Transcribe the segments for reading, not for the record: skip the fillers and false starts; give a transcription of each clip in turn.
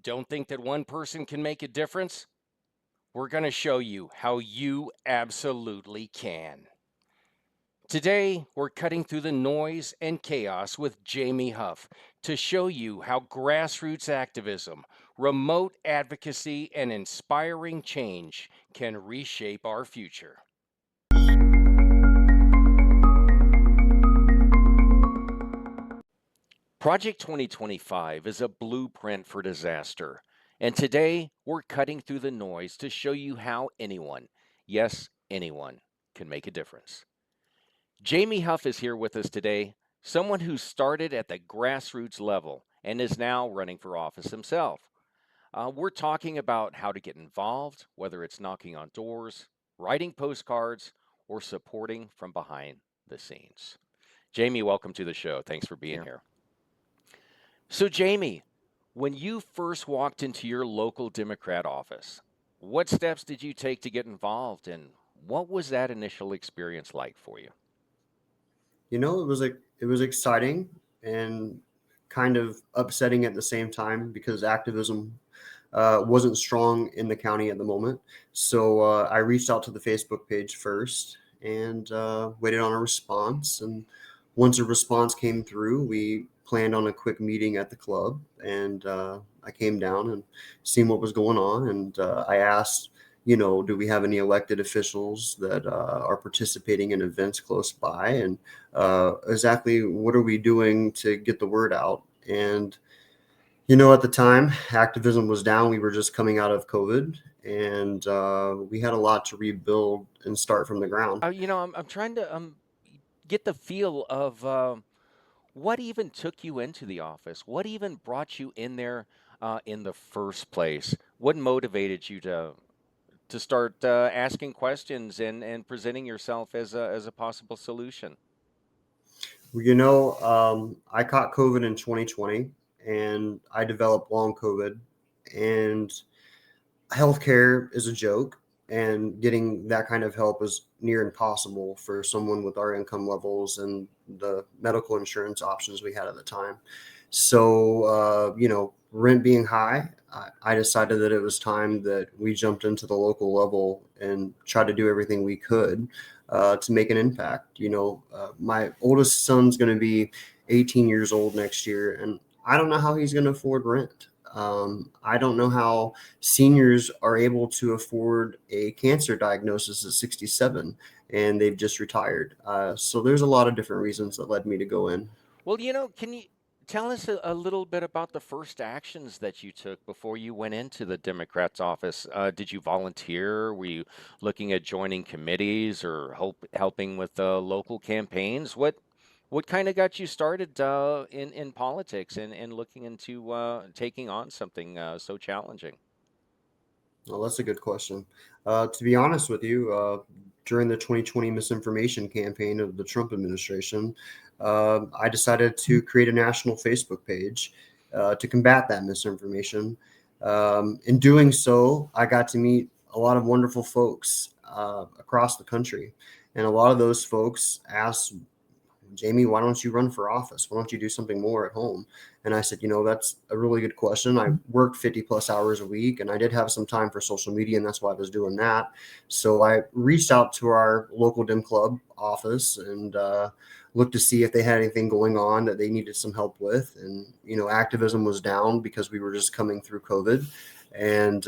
Don't think that one person can make a difference? We're going to show you how you absolutely can. Today, we're cutting through the noise and chaos with Jamie Huff to show you how grassroots activism, remote advocacy, and inspiring change can reshape our future. Project 2025 is a blueprint for disaster. And today, we're cutting through the noise to show you how anyone, yes, anyone, can make a difference. Jamie Huff is here with us today, someone who started at the grassroots level and is now running for office himself. We're talking about how to get involved, whether it's knocking on doors, writing postcards, or supporting from behind the scenes. Jamie, welcome to the show. Thanks for being Yeah. here. So, Jamie, when you first walked into your local Democrat office, what steps did you take to get involved, and what was that initial experience like for you? It was exciting and kind of upsetting at the same time because activism wasn't strong in the county at the moment. So I reached out to the Facebook page first and waited on a response. And once a response came through, we planned on a quick meeting at the club. And I came down and seen what was going on. And I asked, do we have any elected officials that are participating in events close by? And exactly what are we doing to get the word out? And at the time, activism was down. We were just coming out of COVID, and we had a lot to rebuild and start from the ground. I'm trying to get the feel of what even took you into the office. What even brought you in there in the first place? What motivated you to start asking questions and presenting yourself as a possible solution? I caught COVID in 2020, and I developed long COVID, and healthcare is a joke, and getting that kind of help is near impossible for someone with our income levels and the medical insurance options we had at the time. So, rent being high, I decided that it was time that we jumped into the local level and tried to do everything we could to make an impact. My oldest son's going to be 18 years old next year, and I don't know how he's going to afford rent. I don't know how seniors are able to afford a cancer diagnosis at 67 and they've just retired. So there's a lot of different reasons that led me to go in. Well, can you tell us a little bit about the first actions that you took before you went into the Democrat's office? Did you volunteer? Were you looking at joining committees or helping with local campaigns? What kind of got you started in politics and looking into taking on something so challenging? Well, that's a good question. To be honest with you, during the 2020 misinformation campaign of the Trump administration, I decided to create a national Facebook page to combat that misinformation. In doing so, I got to meet a lot of wonderful folks across the country. And a lot of those folks asked Jamie, why don't you run for office? Why don't you do something more at home? And I said, that's a really good question. I worked 50 plus hours a week and I did have some time for social media, and that's why I was doing that. So I reached out to our local Dem Club office and looked to see if they had anything going on that they needed some help with. And, activism was down because we were just coming through COVID. And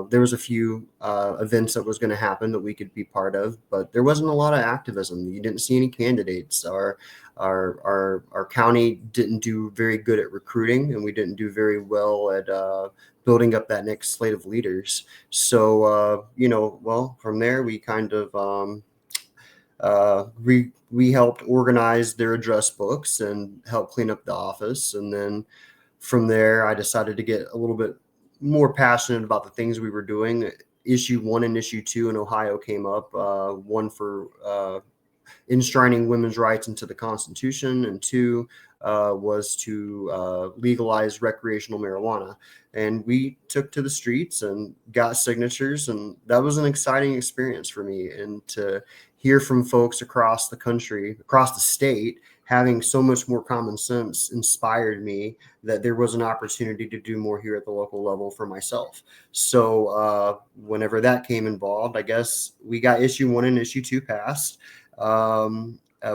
there was a few events that was going to happen that we could be part of, but there wasn't a lot of activism. You didn't see any candidates. Our county didn't do very good at recruiting, and we didn't do very well at building up that next slate of leaders. So from there we kind of we helped organize their address books and help clean up the office, and then from there I decided to get a little bit more passionate about the things we were doing. Issue 1 and issue 2 in Ohio came up, one for enshrining women's rights into the Constitution, and 2 was to legalize recreational marijuana. And we took to the streets and got signatures, and that was an exciting experience for me. And to hear from folks across the country, across the state, having so much more common sense inspired me that there was an opportunity to do more here at the local level for myself. So whenever that came involved, I guess we got issue 1 and issue 2 passed.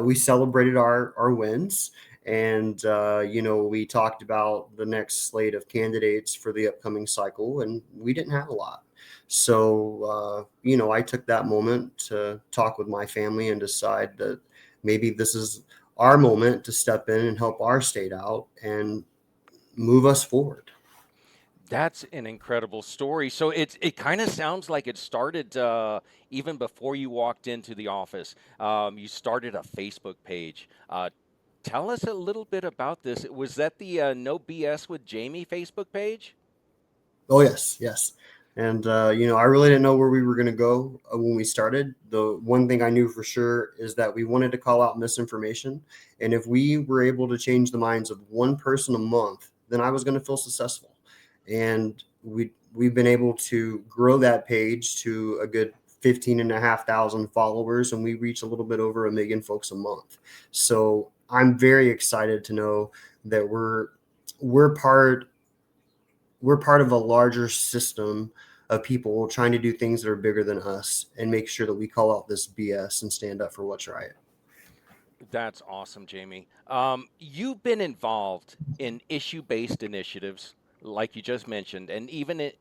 We celebrated our wins, and we talked about the next slate of candidates for the upcoming cycle, and we didn't have a lot. So I took that moment to talk with my family and decide that maybe this is our moment to step in and help our state out and move us forward. That's an incredible story. So it kind of sounds like it started even before you walked into the office. You started a Facebook page. Tell us a little bit about this. Was that the No BS with Jamie Facebook page? Oh, yes, yes. And, I really didn't know where we were going to go when we started. The one thing I knew for sure is that we wanted to call out misinformation. And if we were able to change the minds of one person a month, then I was going to feel successful. And we've been able to grow that page to a good 15,500 followers, and we reach a little bit over 1 million folks a month. So I'm very excited to know that we're part of a larger system of people trying to do things that are bigger than us and make sure that we call out this BS and stand up for what's right. That's awesome, Jamie. You've been involved in issue-based initiatives, like you just mentioned, and even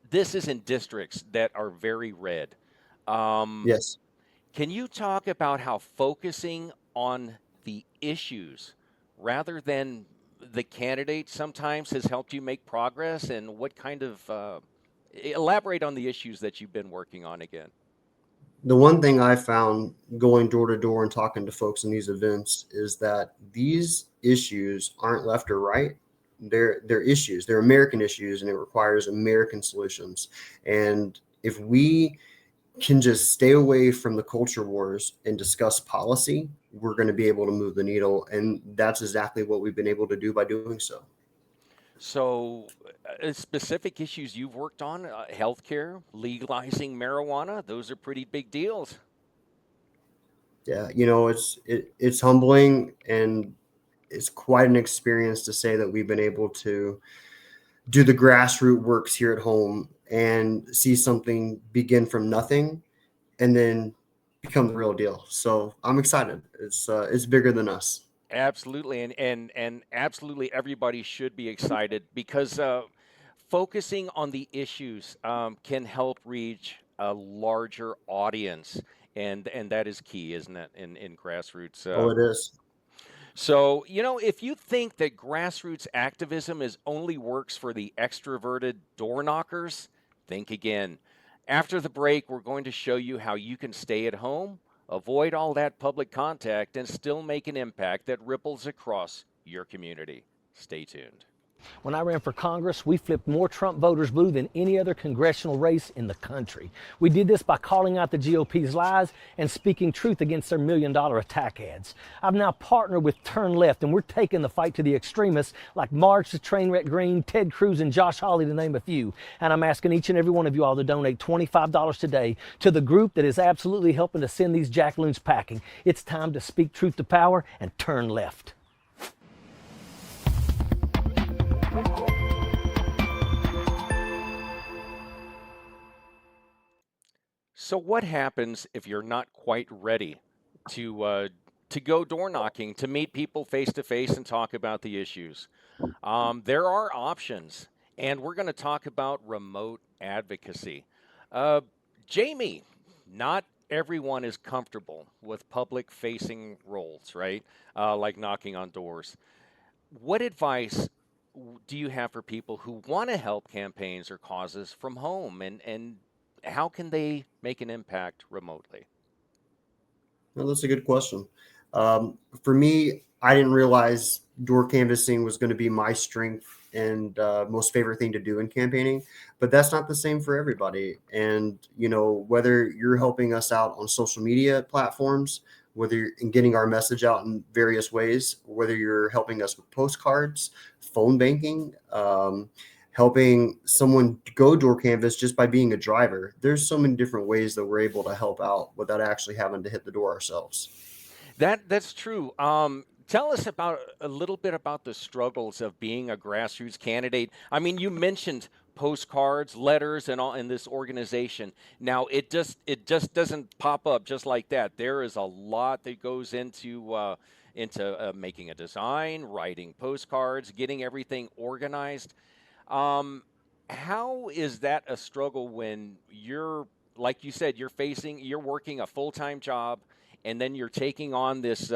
this is in districts that are very red. Um, Yes. can you talk about how focusing on the issues rather than the candidates sometimes has helped you make progress, and what kind of elaborate on the issues that you've been working on again? The one thing I found going door to door and talking to folks in these events is that these issues aren't left or right. They're issues. They're American issues, and it requires American solutions. And if we can just stay away from the culture wars and discuss policy, we're going to be able to move the needle. And that's exactly what we've been able to do by doing so. So, specific issues you've worked on, healthcare, legalizing marijuana, those are pretty big deals. Yeah, it's humbling, and it's quite an experience to say that we've been able to do the grassroots works here at home and see something begin from nothing and then become the real deal. So I'm excited. It's bigger than us. Absolutely, and absolutely everybody should be excited because focusing on the issues can help reach a larger audience, and that is key, isn't it? In grassroots. Oh, it is. So if you think that grassroots activism is only works for the extroverted door knockers, think again. After the break, we're going to show you how you can stay at home, avoid all that public contact, and still make an impact that ripples across your community. Stay tuned. When I ran for Congress, we flipped more Trump voters blue than any other congressional race in the country. We did this by calling out the GOP's lies and speaking truth against their $1 million attack ads. I've now partnered with Turn Left, and we're taking the fight to the extremists like Marge the Trainwreck Green, Ted Cruz, and Josh Hawley, to name a few. And I'm asking each and every one of you all to donate $25 today to the group that is absolutely helping to send these jackaloons packing. It's time to speak truth to power and turn left. So, what happens if you're not quite ready to go door knocking, to meet people face to face and talk about the issues? There are options, and we're going to talk about remote advocacy. Uh, Jamie, not everyone is comfortable with public facing roles, right? Like knocking on doors. What advice do you have for people who want to help campaigns or causes from home, and how can they make an impact remotely? Well, that's a good question. For me, I didn't realize door canvassing was going to be my strength and most favorite thing to do in campaigning, but that's not the same for everybody. And whether you're helping us out on social media platforms, whether you're in getting our message out in various ways, whether you're helping us with postcards, phone banking, helping someone go door canvas just by being a driver. There's so many different ways that we're able to help out without actually having to hit the door ourselves. That's true. Tell us about a little bit about the struggles of being a grassroots candidate. I mean, you mentioned postcards, letters, and all in this organization. Now, it just doesn't pop up just like that. There is a lot that goes into making a design, writing postcards, getting everything organized. Um, how is that a struggle when you're, like you said, you're working a full-time job, and then you're taking on this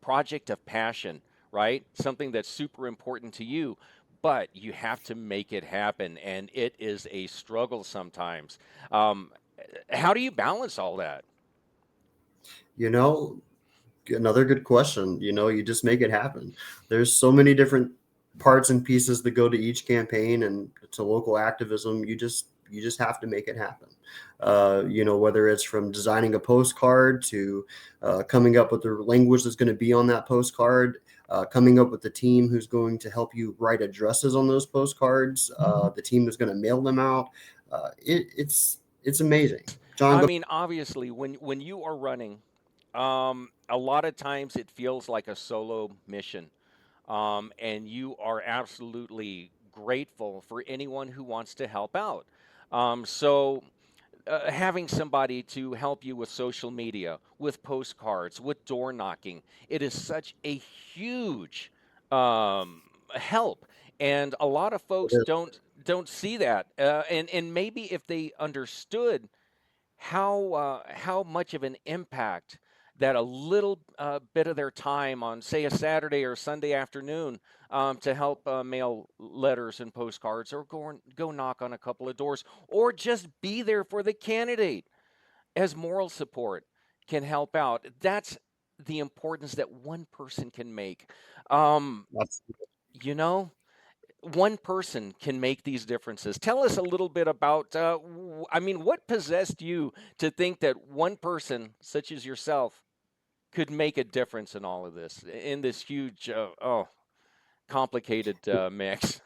project of passion, right? Something that's super important to you, but you have to make it happen, and it is a struggle sometimes. Um, how do you balance all that? You know, another good question. You just make it happen. There's so many different parts and pieces that go to each campaign and to local activism. You just have to make it happen. Whether it's from designing a postcard to coming up with the language that's going to be on that postcard, coming up with the team who's going to help you write addresses on those postcards, the team that's going to mail them out. It's amazing. John, I go. mean, obviously, when you are running, a lot of times it feels like a solo mission, and you are absolutely grateful for anyone who wants to help out. So having somebody to help you with social media, with postcards, with door knocking, it is such a huge help, and a lot of folks don't see that. And maybe if they understood how much of an impact that a little bit of their time on, say, a Saturday or Sunday afternoon to help mail letters and postcards, or go knock on a couple of doors, or just be there for the candidate as moral support can help out. That's the importance that one person can make. Um, That's you know, one person can make these differences. Tell us a little bit about, I mean, what possessed you to think that one person, such as yourself, could make a difference in all of this, in this huge, complicated mix?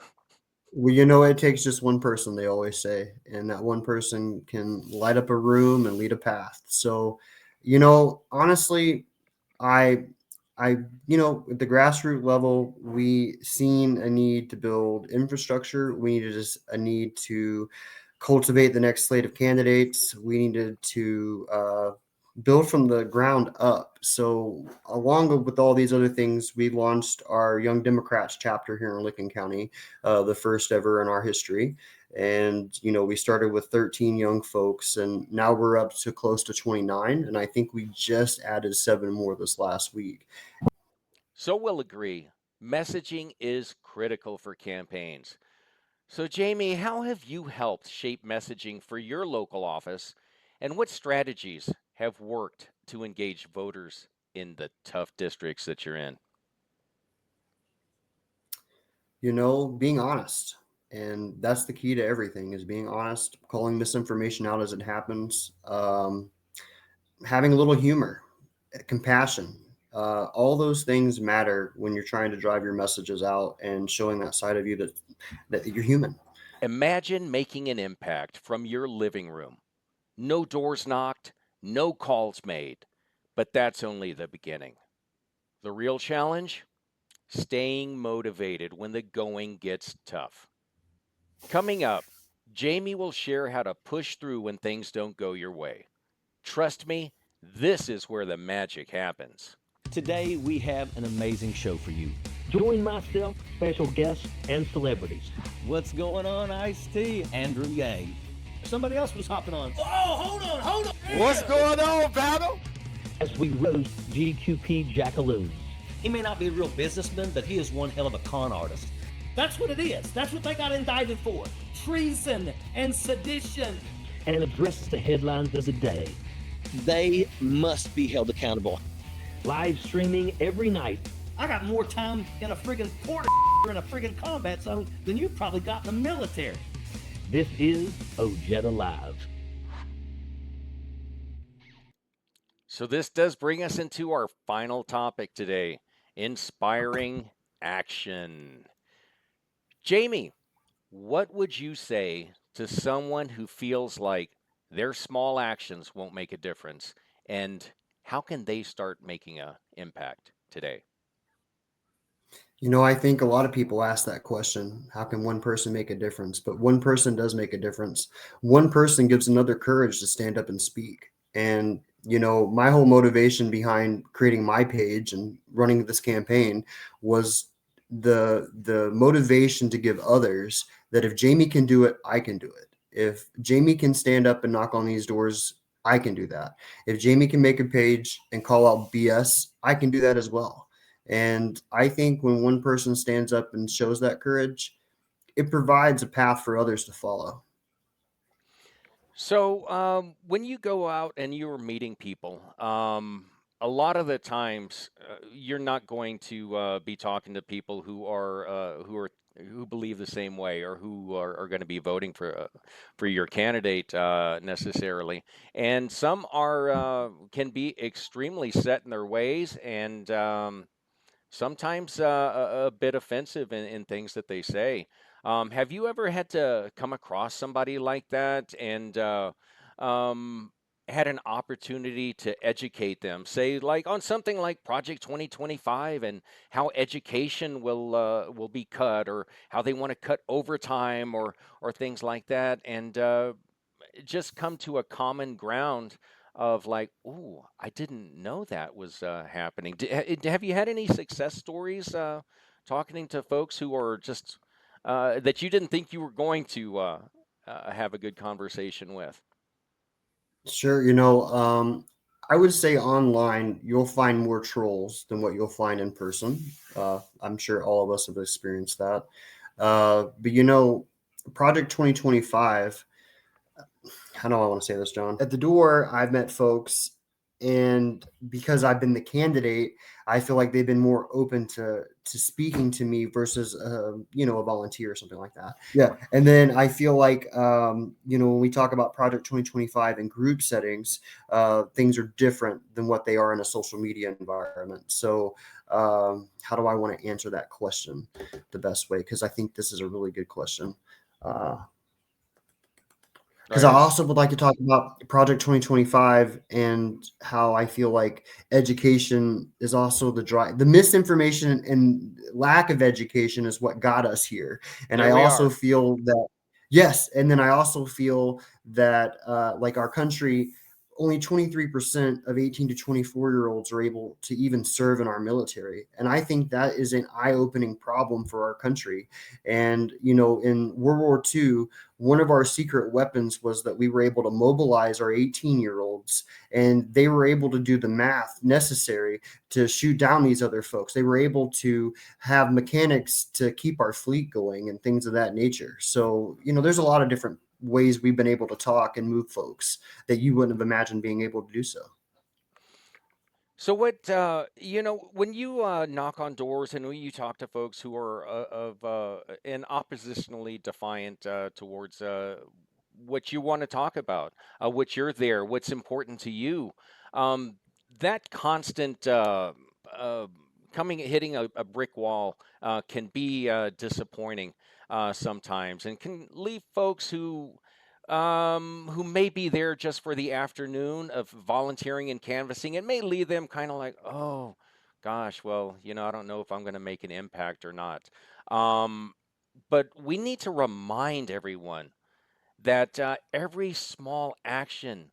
Well, it takes just one person, they always say, and that one person can light up a room and lead a path. So, honestly, I, at the grassroots level, we seen a need to build infrastructure. We needed a need to cultivate the next slate of candidates. We needed to build from the ground up. So, along with all these other things, we launched our Young Democrats chapter here in Licking County, the first ever in our history. And, we started with 13 young folks, and now we're up to close to 29. And I think we just added 7 more this last week. So we'll agree, messaging is critical for campaigns. So, Jamie, how have you helped shape messaging for your local office, and what strategies have worked to engage voters in the tough districts that you're in? Being honest. And that's the key to everything is being honest, calling misinformation out as it happens, having a little humor, compassion. All those things matter when you're trying to drive your messages out and showing that side of you that you're human. Imagine making an impact from your living room. No doors knocked, no calls made, but that's only the beginning. The real challenge? Staying motivated when the going gets tough. Coming up, Jamie will share how to push through when things don't go your way. Trust me, this is where the magic happens. Today, we have an amazing show for you. Join myself, special guests, and celebrities. What's going on, Ice-T? Andrew Yang. Somebody else was hopping on. Oh, hold on. What's going on, Battle? As we roast GQP Jackaloon. He may not be a real businessman, but he is one hell of a con artist. That's what it is. That's what they got indicted for. Treason and sedition. And addresses the headlines of the day. They must be held accountable. Live streaming every night. I got more time in a friggin' port in a friggin' combat zone than you probably got in the military. This is Ojeda Live. So, this does bring us into our final topic today, inspiring action. Jamie, what would you say to someone who feels like their small actions won't make a difference? And how can they start making an impact today? I think a lot of people ask that question. How can one person make a difference? But one person does make a difference. One person gives another courage to stand up and speak. And, my whole motivation behind creating my page and running this campaign was the motivation to give others that if Jamie can do it, I can do it. If Jamie can stand up and knock on these doors, I can do that. If Jamie can make a page and call out BS, I can do that as well. And I think when one person stands up and shows that courage, it provides a path for others to follow. So, when you go out and you're meeting people, a lot of the times you're not going to be talking to people who believe the same way or who are going to be voting for your candidate necessarily. And some are can be extremely set in their ways and sometimes a bit offensive in things that they say. Have you ever had to come across somebody like that and um, had an opportunity to educate them, say like on something like Project 2025 and how education will be cut or how they want to cut overtime or things like that, and just come to a common ground of like, "Ooh, I didn't know that was happening." Have you had any success stories talking to folks who are just that you didn't think you were going to have a good conversation with? Sure. I would say online, you'll find more trolls than what you'll find in person. I'm sure all of us have experienced that. But Project 2025, how do I want to say this, John? At the door, I've met folks, and because I've been the candidate, I feel like they've been more open to speaking to me versus a volunteer or something like that. Yeah, and then I feel like when we talk about Project 2025 in group settings, things are different than what they are in a social media environment. So how do I want to answer that question the best way? Because I think this is a really good question. Because I Right. also would like to talk about Project 2025 and how I feel like education is also the drive. The misinformation and lack of education is what got us here. And I There we also are. feel that, yes. And then I also feel that, like our country, only 23% of 18 to 24-year-olds are able to even serve in our military. And I think that is an eye-opening problem for our country. And, in World War II, one of our secret weapons was that we were able to mobilize our 18-year-olds, and they were able to do the math necessary to shoot down these other folks. They were able to have mechanics to keep our fleet going and things of that nature. So, there's a lot of different ways we've been able to talk and move folks that you wouldn't have imagined being able to do so. So what when you knock on doors and when you talk to folks who are of and oppositionally defiant towards what you want to talk about, what you're there, what's important to you, um, that constant uh, coming hitting a brick wall can be disappointing sometimes and can leave folks who may be there just for the afternoon of volunteering and canvassing. It may leave them kind of like, oh gosh, well, I don't know if I'm going to make an impact or not. Um, but we need to remind everyone that every small action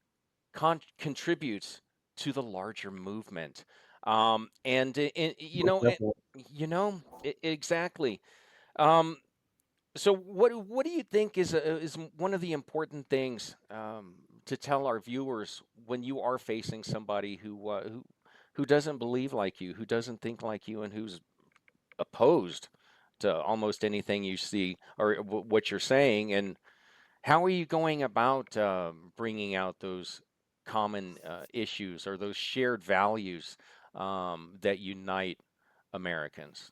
contributes to the larger movement. And Most definitely. exactly. Um, so what do you think is one of the important things to tell our viewers when you are facing somebody who doesn't believe like you, who doesn't think like you, and who's opposed to almost anything you see or what you're saying, and how are you going about bringing out those common issues or those shared values that unite Americans?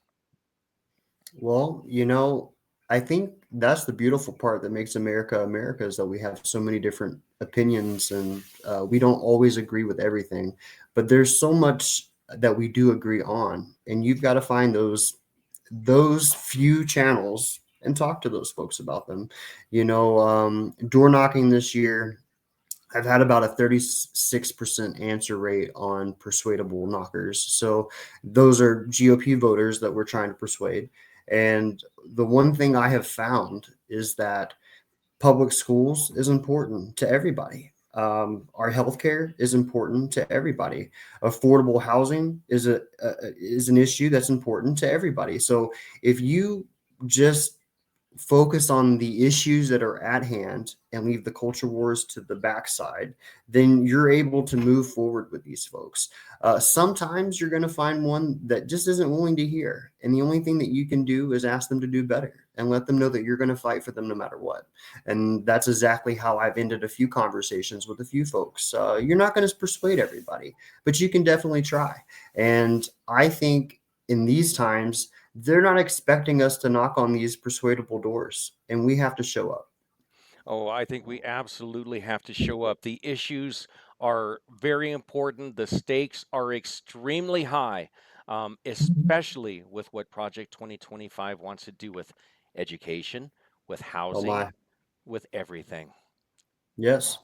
Well, I think that's the beautiful part that makes America America is that we have so many different opinions, and we don't always agree with everything, but there's so much that we do agree on, and you've got to find those few channels and talk to those folks about them. Door knocking this year, I've had about a 36% answer rate on persuadable knockers. So those are GOP voters that we're trying to persuade. And the one thing I have found is that public schools is important to everybody. Our healthcare is important to everybody. Affordable housing is is an issue that's important to everybody. So if you just focus on the issues that are at hand and leave the culture wars to the backside, then you're able to move forward with these folks. Sometimes you're going to find one that just isn't willing to hear. And the only thing that you can do is ask them to do better and let them know that you're going to fight for them no matter what. And that's exactly how I've ended a few conversations with a few folks. You're not going to persuade everybody, but you can definitely try. And I think in these times, they're not expecting us to knock on these persuadable doors, and we have to show up. Oh, I think we absolutely have to show up. The issues are very important. The stakes are extremely high, especially with what Project 2025 wants to do with education, with Oh housing, my. with everything. Yes.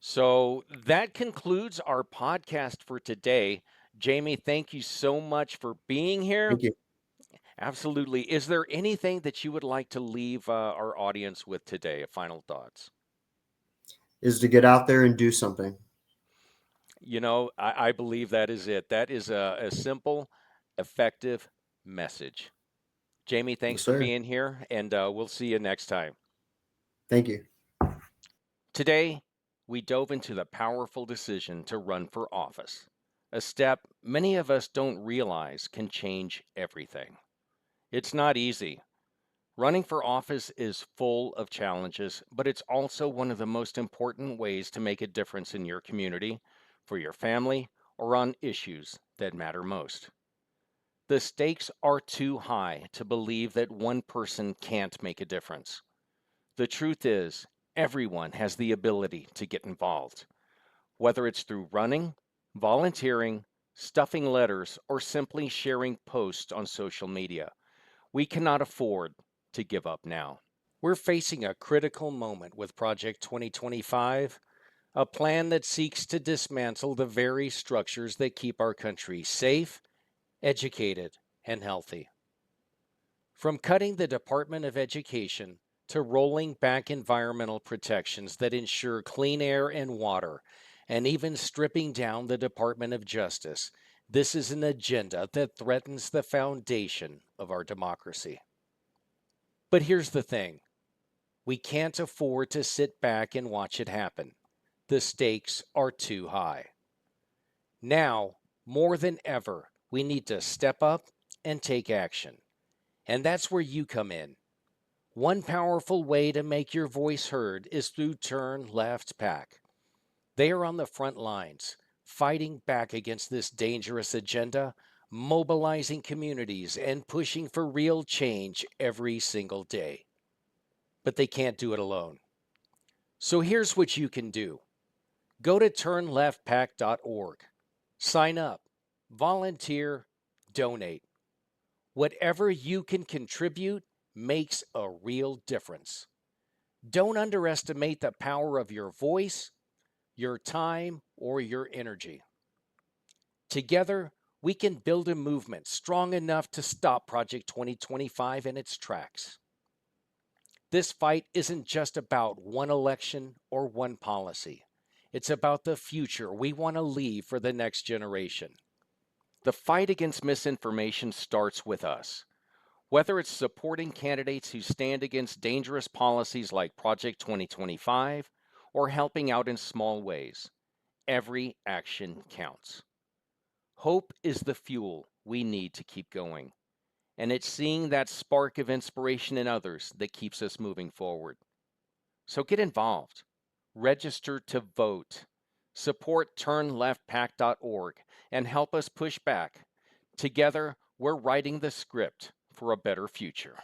So that concludes our podcast for today. Jamie, thank you so much for being here. Thank you. Absolutely. Is there anything that you would like to leave our audience with today? Final thoughts? Is to get out there and do something. You know, I believe that is it. That is a simple, effective message. Jamie, Yes, thanks for sir. being here, and we'll see you next time. Thank you. Today, we dove into the powerful decision to run for office, a step many of us don't realize can change everything. It's not easy. Running for office is full of challenges, but it's also one of the most important ways to make a difference in your community, for your family, or on issues that matter most. The stakes are too high to believe that one person can't make a difference. The truth is, everyone has the ability to get involved, whether it's through running, volunteering, stuffing letters, or simply sharing posts on social media. We cannot afford to give up now. We're facing a critical moment with Project 2025, a plan that seeks to dismantle the very structures that keep our country safe, educated, and healthy. From cutting the Department of Education to rolling back environmental protections that ensure clean air and water, and even stripping down the Department of Justice, this is an agenda that threatens the foundation of our democracy. But here's the thing. We can't afford to sit back and watch it happen. The stakes are too high. Now, more than ever, we need to step up and take action. And that's where you come in. One powerful way to make your voice heard is through Turn Left PAC. They are on the front lines, fighting back against this dangerous agenda, mobilizing communities, and pushing for real change every single day. But they can't do it alone. So here's what you can do. Go to turnleftpac.org. Sign up, volunteer, donate. Whatever you can contribute makes a real difference. Don't underestimate the power of your voice, your time, or your energy. Together, we can build a movement strong enough to stop Project 2025 in its tracks. This fight isn't just about one election or one policy. It's about the future we want to leave for the next generation. The fight against misinformation starts with us. Whether it's supporting candidates who stand against dangerous policies like Project 2025 or helping out in small ways, every action counts. Hope is the fuel we need to keep going, and it's seeing that spark of inspiration in others that keeps us moving forward. So get involved, register to vote, support turnleftpac.org, and help us push back. Together, we're writing the script for a better future.